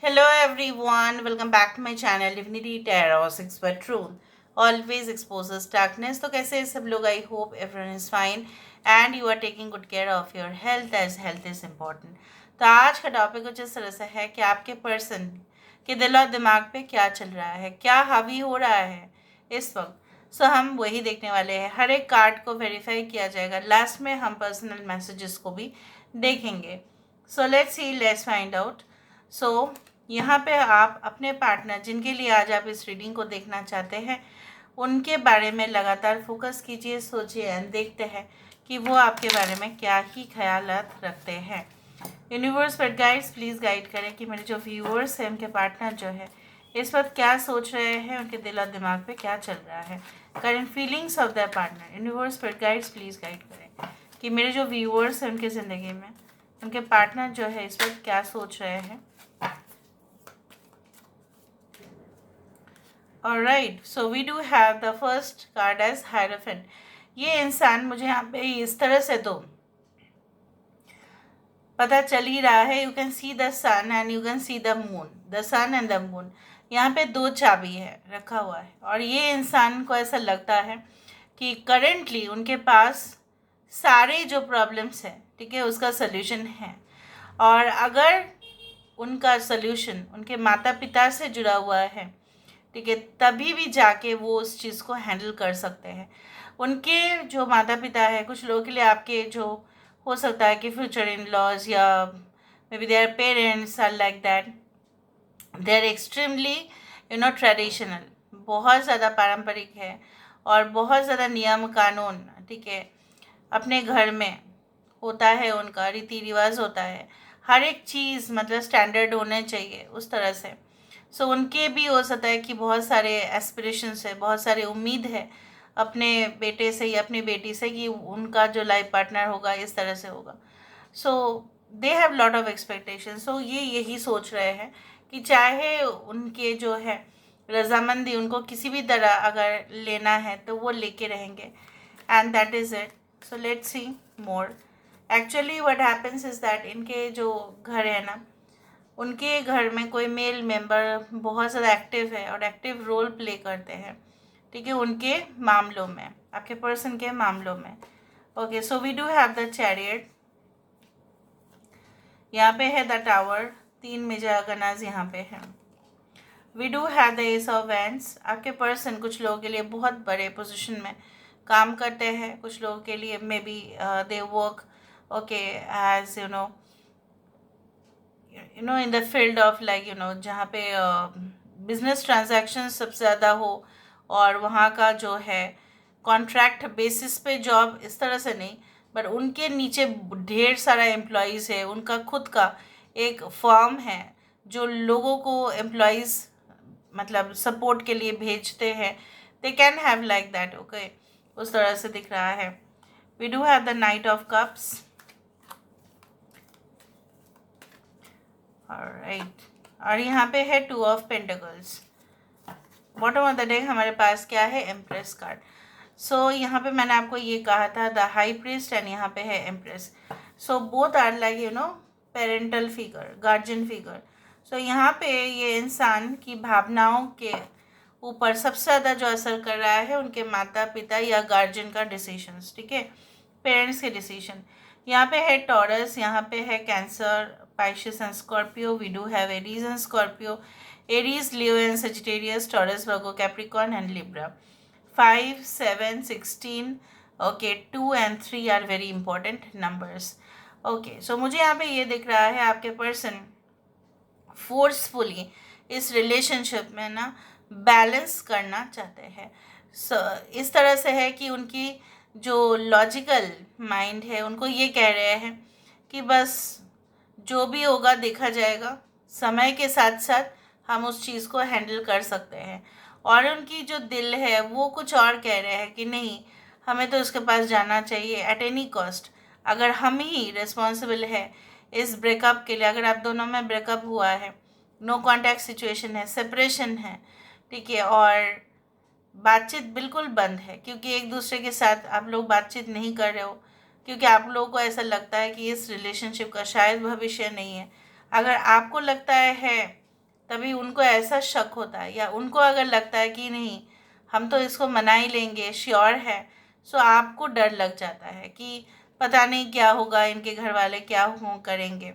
Hello everyone, welcome back to my channel Divinity Tarot 6 by Truth. Always exposes darkness. तो कैसे हैं सब लोग? I hope everyone is fine and you are taking good care of your health as health is important. तो आज का topic कुछ इस तरह से है कि आपके पर्सन के दिल और दिमाग पे क्या चल रहा है, क्या हावी हो रहा है इस वक्त। सो हम वही देखने वाले हैं। हर एक कार्ड को वेरीफाई किया जाएगा। लास्ट में हम पर्सनल मैसेजेस को भी देखेंगे। So let's see, let's find out. So यहाँ पे आप अपने पार्टनर जिनके लिए आज आप इस रीडिंग को देखना चाहते हैं उनके बारे में लगातार फोकस कीजिए, सोचिए एंड देखते हैं कि वो आपके बारे में क्या ही ख्यालात रखते हैं। यूनिवर्स पर गाइड्स प्लीज़ गाइड करें कि मेरे जो व्यूअर्स हैं उनके पार्टनर जो है इस वक्त क्या सोच रहे हैं, उनके दिल और दिमाग पे क्या चल रहा है, current feelings of the partner. Universe पर गाइड्स प्लीज़ गाइड करें कि मेरे जो व्यूअर्स हैं उनकी ज़िंदगी में उनके पार्टनर जो है इस वक्त क्या सोच रहे हैं। Alright, so we do have the first card as Hierophant. ये इंसान मुझे यहाँ पे इस तरह से तो पता चल ही रहा है। You can see the sun and you can see the moon, the sun and the moon. यहाँ पे दो चाबी है रखा हुआ है और ये इंसान को ऐसा लगता है कि करेंटली उनके पास सारे जो प्रॉब्लम्स हैं, ठीक है, उसका सल्यूशन है। और अगर उनका सल्यूशन उनके माता पिता से जुड़ा हुआ है, ठीक है, तभी भी जाके वो उस चीज़ को हैंडल कर सकते हैं। उनके जो माता पिता है, कुछ लोगों के लिए आपके जो हो सकता है कि फ्यूचर इन लॉज या may be their parents are like that, they are extremely traditional, बहुत ज़्यादा पारंपरिक है और बहुत ज़्यादा नियम कानून, ठीक है, अपने घर में होता है, उनका रीति रिवाज होता है, हर एक चीज़ मतलब स्टैंडर्ड होने चाहिए उस तरह से। सो उनके भी हो सकता है कि बहुत सारे एस्पिरेशंस है, बहुत सारे उम्मीद है अपने बेटे से या अपनी बेटी से कि उनका जो लाइफ पार्टनर होगा इस तरह से होगा। So they have lot of expectation. So ये यही सोच रहे हैं कि चाहे उनके जो है रजामंदी उनको किसी भी तरह अगर लेना है तो वो लेके रहेंगे and that is it. So let's C more. Actually what happens is that इनके जो घर है ना, उनके घर में कोई मेल मेंबर बहुत ज़्यादा एक्टिव है और एक्टिव रोल प्ले करते हैं, ठीक है, उनके मामलों में, आपके पर्सन के मामलों में। Okay, so we do have the chariot, यहाँ पे है द टावर, 3 मेजर गनाज यहाँ पे है। We do have the ace of wands. आपके पर्सन कुछ लोगों के लिए बहुत बड़े पोजीशन में काम करते हैं, कुछ लोगों के लिए may be they work okay as in the field of like जहाँ पे बिजनेस ट्रांजैक्शन सबसे ज़्यादा हो और वहाँ का जो है कॉन्ट्रैक्ट बेसिस पे जॉब, इस तरह से नहीं, बट उनके नीचे ढेर सारा एम्प्लॉयज़ है, उनका खुद का एक फर्म है जो लोगों को एम्प्लॉयज़ मतलब सपोर्ट के लिए भेजते हैं। They can have like that, okay, उस तरह से दिख रहा है। We do have the knight of cups. Alright, और यहाँ पे है 2 of pentacles. Bottom of the deck हमारे पास क्या है? Empress card. सो यहाँ पे मैंने आपको ये कहा था द हाई प्रीस्ट एंड यहाँ पे है empress. So both are like parental figure, guardian figure. So यहाँ पे ये इंसान की भावनाओं के ऊपर सबसे ज़्यादा जो असर कर रहा है उनके माता पिता या गार्जियन का डिसीजंस, ठीक है, पेरेंट्स के डिसीजन। यहाँ पे है टॉरस, यहाँ पे है Cancer, Pisces and Scorpio. We do have Aries and Scorpio, Aries, Leo and Sagittarius, Taurus, Virgo, Capricorn and Libra. 5, 7, 16, okay, 2 and 3 are very important numbers. Okay, so मुझे यहाँ पे ये दिख रहा है आपके पर्सन फोर्सफुली इस रिलेशनशिप में ना बैलेंस करना चाहते हैं। इस तरह से है कि उनकी जो लॉजिकल माइंड है उनको ये कह रहे हैं कि बस जो भी होगा देखा जाएगा, समय के साथ साथ हम उस चीज़ को हैंडल कर सकते हैं। और उनकी जो दिल है वो कुछ और कह रहे हैं कि नहीं, हमें तो उसके पास जाना चाहिए एट एनी कॉस्ट। अगर हम ही रिस्पॉन्सिबल है इस ब्रेकअप के लिए, अगर आप दोनों में ब्रेकअप हुआ है, नो कॉन्टैक्ट सिचुएशन है, सेपरेशन है, ठीक है, और बातचीत बिल्कुल बंद है क्योंकि एक दूसरे के साथ आप लोग बातचीत नहीं कर रहे हो क्योंकि आप लोगों को ऐसा लगता है कि इस रिलेशनशिप का शायद भविष्य नहीं है। अगर आपको लगता है तभी उनको ऐसा शक होता है, या उनको अगर लगता है कि नहीं हम तो इसको मना ही लेंगे, श्योर है, सो आपको डर लग जाता है कि पता नहीं क्या होगा, इनके घर वाले क्या हो करेंगे।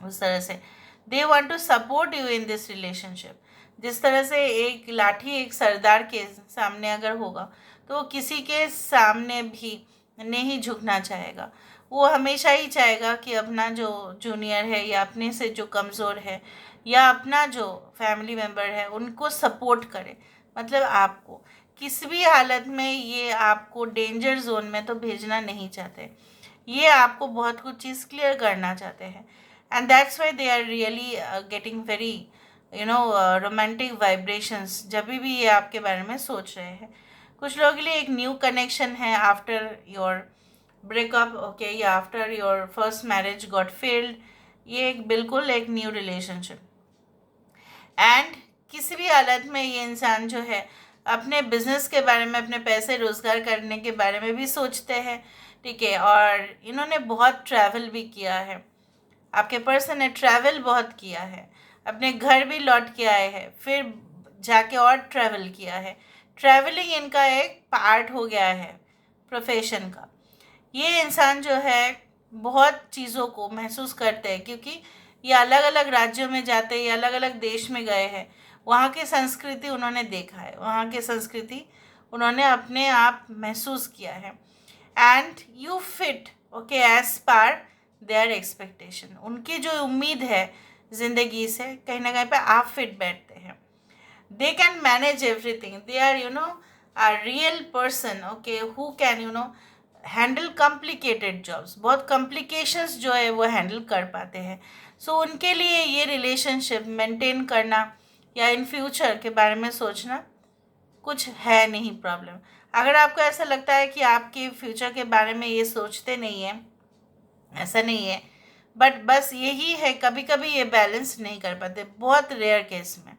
उस तरह से they want to support you in this relationship. जिस तरह से एक लाठी एक सरदार के सामने अगर होगा तो वो किसी के सामने भी नहीं झुकना चाहेगा। वो हमेशा ही चाहेगा कि अपना जो जूनियर है या अपने से जो कमज़ोर है या अपना जो फैमिली मेम्बर है उनको सपोर्ट करे। मतलब आपको किसी भी हालत में ये आपको डेंजर जोन में तो भेजना नहीं चाहते, ये आपको बहुत कुछ चीज़ क्लियर करना चाहते हैं। And that's why they are really getting very romantic vibrations जब भी ये आपके बारे में सोच रहे हैं। कुछ लोगों के लिए एक न्यू कनेक्शन है आफ्टर योर ब्रेकअप, ओके, या after your first marriage got failed. ये एक बिल्कुल एक न्यू रिलेशनशिप। एंड किसी भी हालत में ये इंसान जो है अपने बिजनेस के बारे में, अपने पैसे रोज़गार करने के बारे में भी सोचते हैं, ठीक है। और इन्होंने बहुत ट्रैवल भी किया है, आपके पर्सन ने ट्रैवल बहुत किया है, अपने घर भी लौट के आए हैं, फिर जाके और ट्रैवल किया है। ट्रैवलिंग इनका एक पार्ट हो गया है प्रोफेशन का। ये इंसान जो है बहुत चीज़ों को महसूस करते हैं, क्योंकि ये अलग अलग राज्यों में जाते हैं, ये अलग अलग देश में गए हैं, वहाँ की संस्कृति उन्होंने देखा है, वहाँ की संस्कृति उन्होंने अपने आप महसूस किया है। And you fit okay as per their expectation. उनकी जो उम्मीद है ज़िंदगी से कहीं ना कहीं पे आप फिट बैठते हैं। They can manage everything, they are a real person, okay, who can handle complicated jobs, बहुत कॉम्प्लिकेशंस जो है वो हैंडल कर पाते हैं। सो उनके लिए ये रिलेशनशिप मेंटेन करना या इन फ्यूचर के बारे में सोचना कुछ है नहीं प्रॉब्लम। अगर आपको ऐसा लगता है कि आपके फ्यूचर के बारे में ये सोचते नहीं है, ऐसा नहीं है, बट बस यही है कभी कभी ये बैलेंस नहीं कर पाते, बहुत रेयर केस में।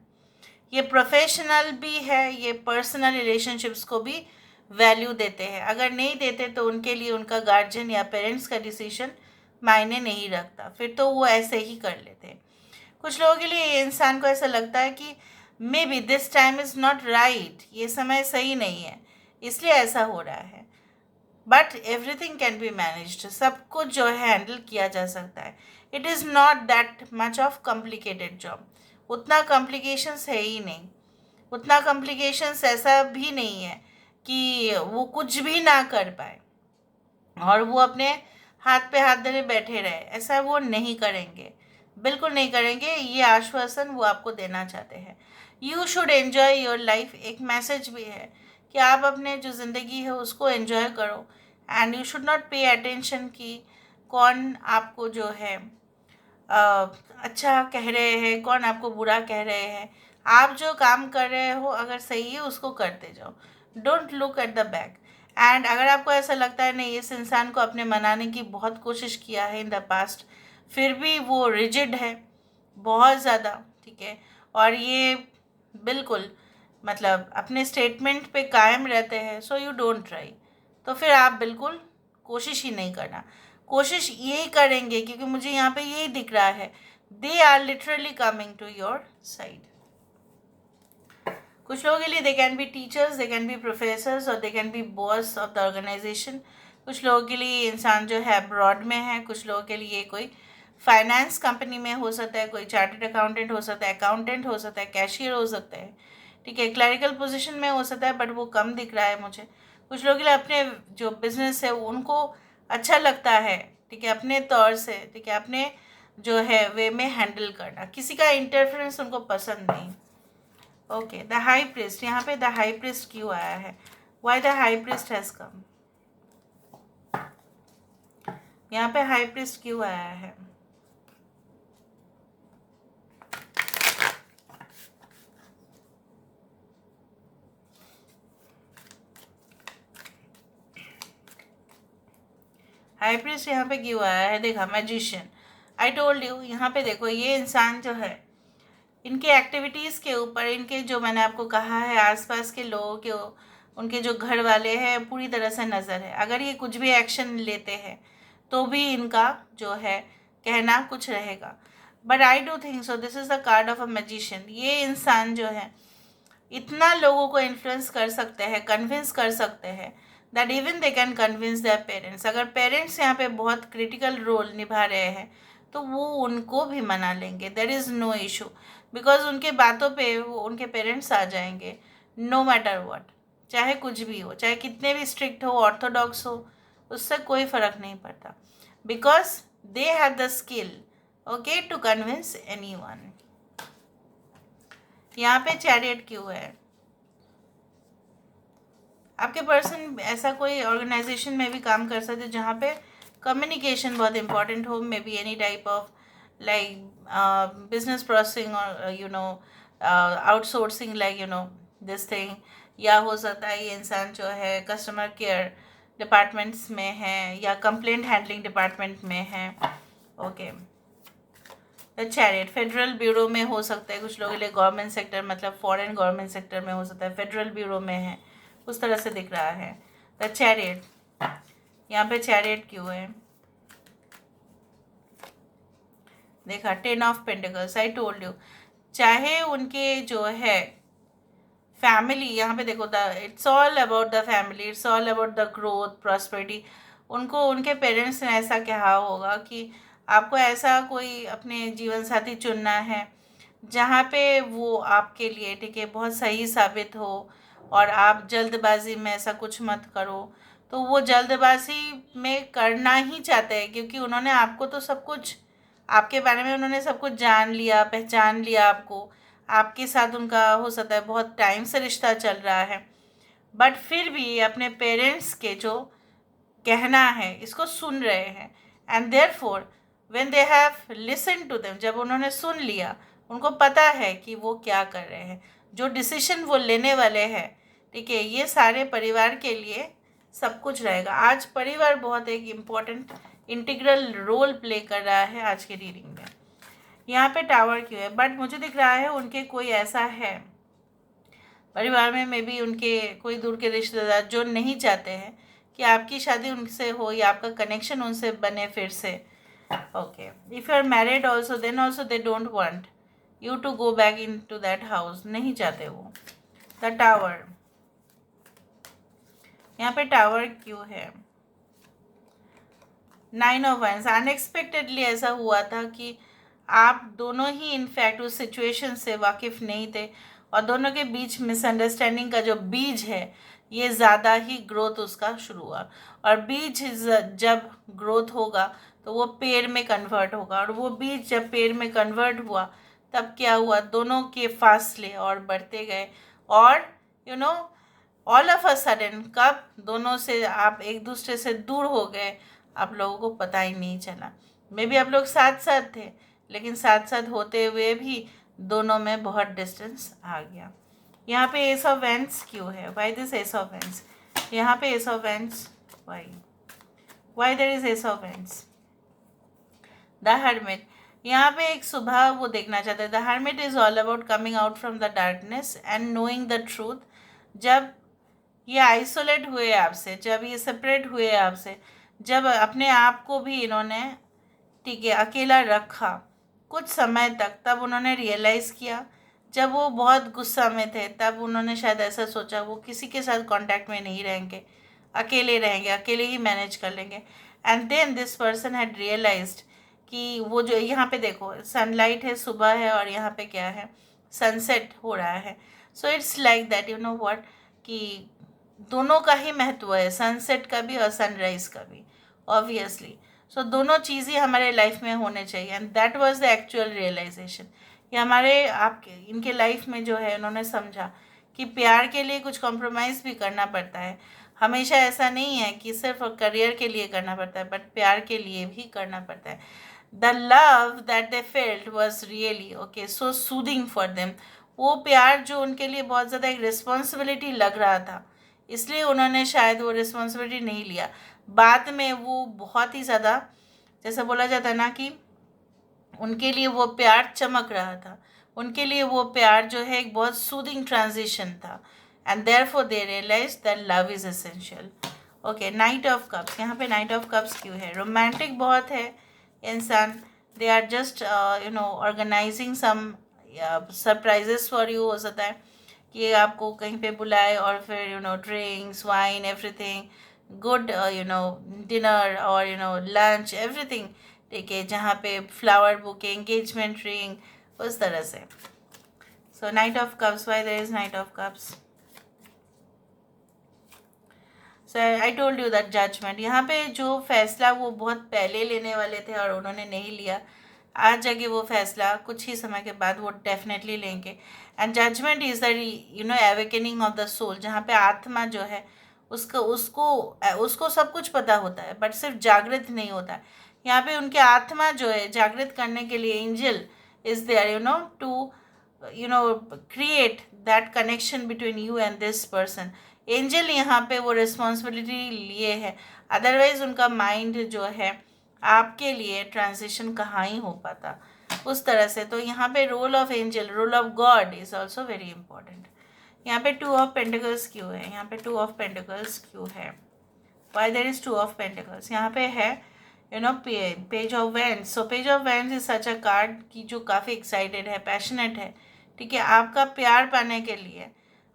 ये प्रोफेशनल भी है, ये पर्सनल रिलेशनशिप्स को भी वैल्यू देते हैं। अगर नहीं देते तो उनके लिए उनका गार्जियन या पेरेंट्स का डिसीजन मायने नहीं रखता, फिर तो वो ऐसे ही कर लेते हैं। कुछ लोगों के लिए ये इंसान को ऐसा लगता है कि may be this time is not right, ये समय सही नहीं है, इसलिए ऐसा हो रहा है। But everything can be managed, सब कुछ जो है हैंडल किया जा सकता है। It is not that much of complicated job, उतना कॉम्प्लिकेशंस है ही नहीं, उतना कॉम्प्लिकेशंस ऐसा भी नहीं है कि वो कुछ भी ना कर पाए और वो अपने हाथ पे हाथ धरे बैठे रहे, ऐसा वो नहीं करेंगे, बिल्कुल नहीं करेंगे। ये आश्वासन वो आपको देना चाहते हैं। You should enjoy your life, एक मैसेज भी है कि आप अपने जो ज़िंदगी है उसको एन्जॉय करो। And you should not pay attention कि कौन आपको जो है अच्छा कह रहे हैं, कौन आपको बुरा कह रहे हैं। आप जो काम कर रहे हो अगर सही है उसको करते जाओ, don't look at the back. And अगर आपको ऐसा लगता है नहीं इस इंसान को अपने मनाने की बहुत कोशिश किया है इन द पास्ट, फिर भी वो रिजिड है बहुत ज़्यादा, ठीक है, और ये बिल्कुल मतलब अपने स्टेटमेंट पे कायम रहते हैं, सो यू डोंट ट्राई, तो फिर आप बिल्कुल कोशिश ही नहीं करना। कोशिश यही करेंगे क्योंकि मुझे यहाँ पे यही दिख रहा है, they are literally coming to your side. कुछ लोगों के लिए they can be teachers, they can be professors और they can be boss of the organisation. कुछ लोगों के लिए इंसान जो है अब्रॉड में है, कुछ लोगों के लिए कोई फाइनेंस कंपनी में हो सकता है, कोई चार्टर्ड अकाउंटेंट हो सकता है, अकाउंटेंट हो सकता है, कैशियर हो सकता है, ठीक है, क्लरिकल पोजीशन में हो सकता है, बट वो कम दिख रहा है मुझे। कुछ लोगों के लिए अपने जो बिजनेस है उनको अच्छा लगता है, ठीक है, अपने तौर से, ठीक है, अपने जो है वे में हैंडल करना, किसी का इंटरफेरेंस उनको पसंद नहीं। ओके, द हाई प्रिस्ट, यहाँ पे द हाई प्रिस्ट क्यों आया है, why the high priest has come, यहाँ पे हाई प्रिस्ट क्यों आया है। हाई प्रिस्ट यहाँ पे क्यों आया है, देखा मैजिशियन, आई टोल्ड यू। यहाँ पे देखो ये इंसान जो है इनके एक्टिविटीज़ के ऊपर, इनके जो मैंने आपको कहा है आसपास के लोगों के, उनके जो घर वाले हैं पूरी तरह से नज़र है। अगर ये कुछ भी एक्शन लेते हैं तो भी इनका जो है कहना कुछ रहेगा। But I do think so this is the card of a magician. ये इंसान जो है इतना लोगों को इन्फ्लुएंस कर सकते हैं, कन्विंस कर सकते हैं, that even they can convince their parents. अगर पेरेंट्स यहाँ पे बहुत क्रिटिकल रोल निभा रहे हैं तो वो उनको भी मना लेंगे, there is no issue, because उनके बातों पे वो उनके पेरेंट्स आ जाएंगे, नो मैटर व्हाट, चाहे कुछ भी हो, चाहे कितने भी स्ट्रिक्ट हो, ऑर्थोडॉक्स हो, उससे कोई फ़र्क नहीं पड़ता, because they have the skill okay to convince anyone. यहाँ पे चैरियट क्यों है? आपके पर्सन ऐसा कोई ऑर्गेनाइजेशन में भी काम कर सकते हैं जहाँ पे कम्युनिकेशन बहुत इंपॉर्टेंट हो, may be any type of like business processing और आउटसोर्सिंग, लाइक दिस थिंग। या हो सकता है ये इंसान जो है कस्टमर केयर डिपार्टमेंट्स में है या कंप्लेंट हैंडलिंग डिपार्टमेंट में है। ओके, चैरियट फेडरल ब्यूरो में हो सकता है, कुछ लोगों के लिए गवर्नमेंट सेक्टर मतलब फॉरेन गवर्नमेंट सेक्टर में हो सकता है, फेडरल ब्यूरो में है, उस तरह से दिख रहा है द चैरियट। यहाँ पे चैरियट क्यों है? देखा, 10 of pentacles, I told you, चाहे उनके जो है फैमिली, यहाँ पे देखो the it's all about the family, it's all about the growth prosperity. उनको उनके पेरेंट्स ने ऐसा कहा होगा कि आपको ऐसा कोई अपने जीवन साथी चुनना है जहाँ पे वो आपके लिए ठीक है बहुत सही साबित हो, और आप जल्दबाजी में ऐसा कुछ मत करो। तो वो जल्दबाजी में करना ही चाहते हैं, क्योंकि उन्होंने आपको तो सब कुछ, आपके बारे में उन्होंने सब कुछ जान लिया, पहचान लिया आपको, आपके साथ उनका हो सकता है बहुत टाइम से रिश्ता चल रहा है, बट फिर भी अपने पेरेंट्स के जो कहना है इसको सुन रहे हैं। And therefore when they have listen to them, जब उन्होंने सुन लिया, उनको पता है कि वो क्या कर रहे हैं, जो डिसीजन वो लेने वाले हैं, ठीक है, ये सारे परिवार के लिए सब कुछ रहेगा। आज परिवार बहुत एक इम्पॉर्टेंट इंटीग्रल रोल प्ले कर रहा है आज के रीडिंग में। यहाँ पे टावर क्यों है? बट मुझे दिख रहा है उनके कोई ऐसा है परिवार में, मे बी उनके कोई दूर के रिश्तेदार जो नहीं चाहते हैं कि आपकी शादी उनसे हो या आपका कनेक्शन उनसे बने फिर से। Okay, if you are married also then also they don't want you to go back into that house, नहीं चाहते वो। द टावर, यहाँ पे टावर क्यों है? 9 ऑफ वाइंस, अनएक्सपेक्टेडली ऐसा हुआ था कि आप दोनों ही इनफैक्ट उस सिचुएशन से वाकिफ़ नहीं थे, और दोनों के बीच मिसअंडरस्टैंडिंग का जो बीज है ये ज़्यादा ही ग्रोथ उसका शुरू हुआ, और बीज जब ग्रोथ होगा तो वो पेड़ में कन्वर्ट होगा, और वो बीज जब पेड़ में कन्वर्ट हुआ तब क्या हुआ, दोनों के फासले और बढ़ते गए, और ऑल ऑफ अ सडन कब दोनों से आप एक दूसरे से दूर हो गए, आप लोगों को पता ही नहीं चला। मे बी आप लोग साथ साथ थे, लेकिन साथ साथ होते हुए भी दोनों में बहुत डिस्टेंस आ गया। यहाँ पे एस ऑफ वेंस क्यों है? Why this ace of wands? यहाँ पे ace of wands, why there is ace of wands? The hermit, यहाँ पे एक सुबह वो देखना चाहते हैं। The hermit is all about coming out from the darkness and knowing the truth. जब ये आइसोलेट हुए आपसे, जब ये सेपरेट हुए आपसे, जब अपने आप को भी इन्होंने ठीक है अकेला रखा कुछ समय तक, तब उन्होंने रियलाइज़ किया, जब वो बहुत गुस्सा में थे तब उन्होंने शायद ऐसा सोचा वो किसी के साथ कांटेक्ट में नहीं रहेंगे, अकेले रहेंगे, अकेले ही मैनेज कर लेंगे। And then this person had realised कि वो जो यहाँ पे देखो सनलाइट है, सुबह है, और यहाँ पे क्या है, सनसेट हो रहा है। So it's like that you know what, कि दोनों का ही महत्व है, सनसेट का भी और सनराइज का भी, ऑब्वियसली। सो दोनों चीज़ें हमारे लाइफ में होने चाहिए, and that was the actual realisation. ये हमारे आपके इनके लाइफ में जो है उन्होंने समझा कि प्यार के लिए कुछ कॉम्प्रोमाइज़ भी करना पड़ता है। हमेशा ऐसा नहीं है कि सिर्फ करियर के लिए करना पड़ता है, बट प्यार के लिए भी करना पड़ता है। The love that they felt was really okay so soothing for them. वो प्यार जो उनके लिए बहुत ज़्यादा एक रिस्पॉन्सिबिलिटी लग रहा था, इसलिए उन्होंने शायद वो रिस्पॉन्सिबिलिटी नहीं लिया। बाद में वो बहुत ही ज़्यादा, जैसा बोला जाता है ना कि उनके लिए वो प्यार चमक रहा था, उनके लिए वो प्यार जो है एक बहुत सूदिंग ट्रांजिशन था, and therefore they realise that love is essential. Okay, knight of cups, यहाँ पे नाइट ऑफ कप्स क्यों है? रोमांटिक बहुत है इंसान, they are just organising some surprises for you, हो सकता है कि आपको कहीं पे बुलाए और फिर drinks wine everything good, dinner और लंच एवरीथिंग, ठीक है, जहाँ पे फ्लावर बुके, एंगेजमेंट रिंग, उस तरह से. So knight of cups, why there is knight of cups? So I told you that judgement, यहाँ पे जो फैसला वो बहुत पहले लेने वाले थे और उन्होंने नहीं लिया, आज जाके वो फैसला कुछ ही समय के बाद वो डेफिनेटली लेंगे. And judgement is the awakening of the soul, जहाँ पे आत्मा जो है उसको उसको उसको सब कुछ पता होता है बट सिर्फ जागृत नहीं होता है. यहाँ पे उनके आत्मा जो है जागृत करने के लिए angel is there to create that connection between you and this person. Angel यहाँ पे वो रिस्पॉन्सिबिलिटी लिए है, अदरवाइज उनका माइंड जो है आपके लिए ट्रांजिशन कहाँ ही हो पाता उस तरह से. तो यहाँ पे role of angel, role of god is also very important. यहाँ पे 2 ऑफ पेंटिकल्स क्यों है? यहाँ पे 2 ऑफ पेंटिकल्स क्यों है? Why there is 2 of pentacles? यहाँ पे है page of wands. So page of wands is such a card की जो काफ़ी एक्साइटेड है, पैशनेट है, ठीक है, आपका प्यार पाने के लिए,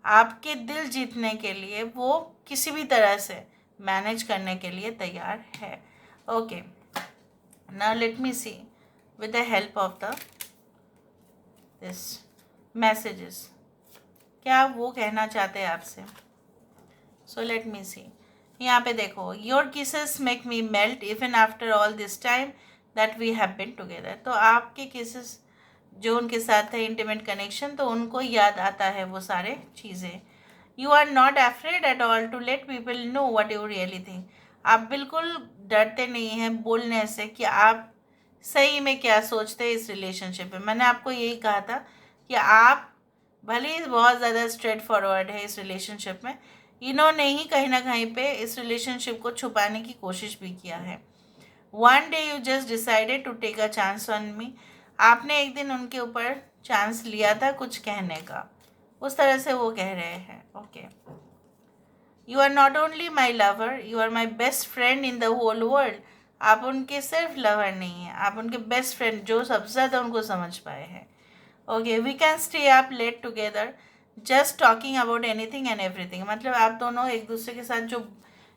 आपके दिल जीतने के लिए वो किसी भी तरह से मैनेज करने के लिए तैयार है. Okay, now let me see with the help of the this messages क्या वो कहना चाहते हैं आपसे. So let me see. यहाँ पे देखो, your kisses make me melt even after all this time that we have been together. तो आपके किसेस जो उनके साथ है इंटीमेट कनेक्शन, तो उनको याद आता है वो सारे चीज़ें. You are not afraid at all to let people know what you really think. आप बिल्कुल डरते नहीं हैं बोलने से कि आप सही में क्या सोचते हैं इस रिलेशनशिप में. मैंने आपको यही कहा था कि आप भले ही बहुत ज़्यादा स्ट्रेट फॉरवर्ड है इस रिलेशनशिप में, इन्होंने ही कहीं ना कहीं पे इस रिलेशनशिप को छुपाने की कोशिश भी किया है. One day you just decided to take a chance on me. आपने एक दिन उनके ऊपर चांस लिया था कुछ कहने का, उस तरह से वो कह रहे हैं. Okay, you are not only my lover, you are my best friend in the whole world. आप उनके सिर्फ लवर नहीं हैं, आप उनके बेस्ट फ्रेंड जो सबसे ज़्यादा उनको समझ पाए हैं. Okay, we can stay up late together just talking about anything and everything. मतलब आप दोनों एक दूसरे के साथ जो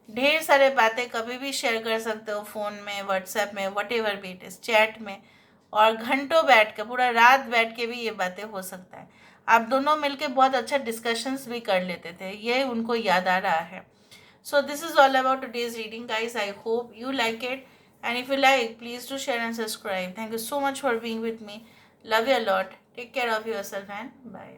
ढेर सारे बातें कभी भी शेयर कर सकते हो, फ़ोन में, व्हाट्सएप में, what ever be it is, chat में, और घंटों बैठ के, पूरा रात बैठ के भी ये बातें हो सकता है. आप दोनों मिलके बहुत अच्छा डिस्कशंस भी कर लेते थे, ये उनको याद आ रहा है. So this is all about today's reading guys. I hope you like it, and if you like please do share and subscribe. Thank you so much for being with me. Love you a lot. Take care of yourself and bye.